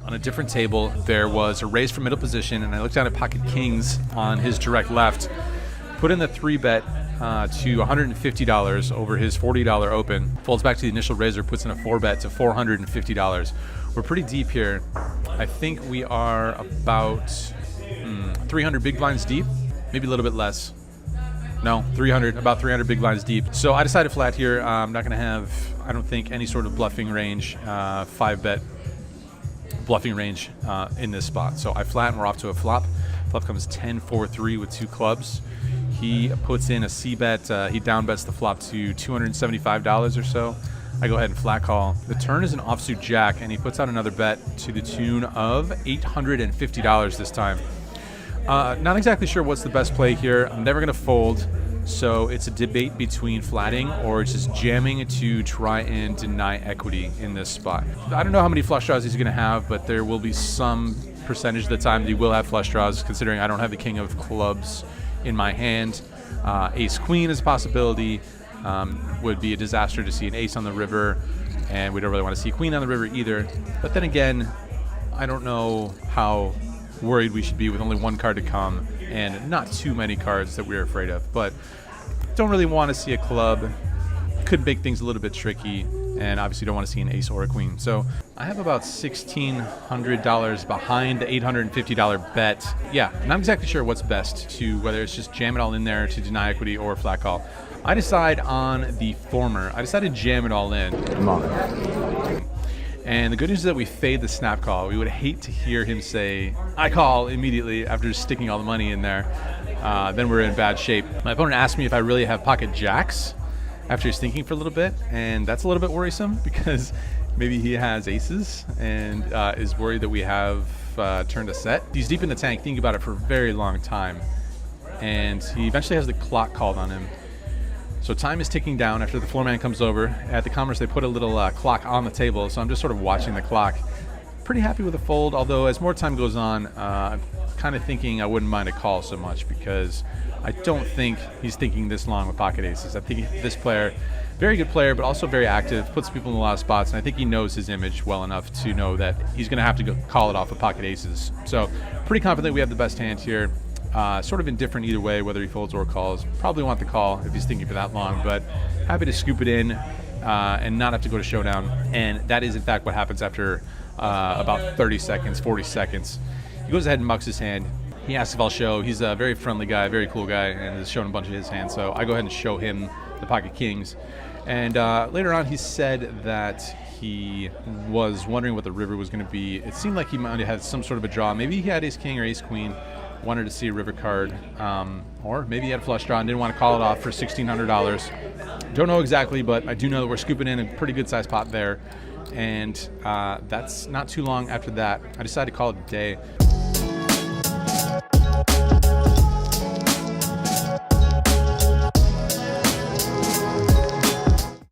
On a different table, there was a raise for middle position, and I looked down at pocket kings on his direct left, put in the 3-bet to $150 over his $40 open, folds back to the initial raiser, puts in a 4-bet to $450. We're pretty deep here. I think we are about 300 big blinds deep, maybe a little bit less. No, about 300 big blinds deep. So I decided flat here. I'm not going to have, I don't think, any sort of bluffing range, 5-bet bluffing range in this spot. So I flat and we're off to a flop. Flop comes 10-4-3 with 2 clubs. He puts in a C-bet. He down bets the flop to $275 or so. I go ahead and flat call. The turn is an offsuit jack, and he puts out another bet to the tune of $850 this time. Not exactly sure what's the best play here. I'm never going to fold, so it's a debate between flatting or just jamming to try and deny equity in this spot. I don't know how many flush draws he's going to have, but there will be some percentage of the time that he will have flush draws, considering I don't have the king of clubs in my hand. Ace queen is a possibility. Would be a disaster to see an ace on the river, and we don't really want to see queen on the river either. But then again, I don't know how worried we should be with only 1 card to come and not too many cards that we're afraid of. But don't really want to see a club. Could make things a little bit tricky, and obviously don't want to see an ace or a queen. So I have about $1,600 behind the $850 bet. Yeah, not exactly sure what's best, to whether it's just jam it all in there to deny equity or flat call. I decide on the former. I decided to jam it all in. Come on. And the good news is that we fade the snap call. We would hate to hear him say, I call immediately after sticking all the money in there. Then we're in bad shape. My opponent asked me if I really have pocket jacks after he's thinking for a little bit, and that's a little bit worrisome because maybe he has aces and is worried that we have turned a set. He's deep in the tank thinking about it for a very long time, and he eventually has the clock called on him. So time is ticking down after the floor man comes over. At the Commerce, they put a little clock on the table, so I'm just sort of watching the clock. Pretty happy with the fold, although as more time goes on, I'm kind of thinking I wouldn't mind a call so much, because I don't think he's thinking this long with pocket aces. I think this player, very good player, but also very active, puts people in a lot of spots, and I think he knows his image well enough to know that he's going to have to go call it off with pocket aces. So pretty confident we have the best hand here. Sort of indifferent either way, whether he folds or calls. Probably want the call if he's thinking for that long, but happy to scoop it in and not have to go to showdown. And that is, in fact, what happens after about 30 seconds, 40 seconds. He goes ahead and mucks his hand. He asks if I'll show. He's a very friendly guy, very cool guy, and has shown a bunch of his hands. So I go ahead and show him the pocket kings. And later on, he said that he was wondering what the river was going to be. It seemed like he might have had some sort of a draw. Maybe he had ace king or ace queen. Wanted to see a river card, or maybe he had a flush draw and didn't want to call it off for $1,600. Don't know exactly, but I do know that we're scooping in a pretty good sized pot there, and that's not too long after that. I decided to call it a day.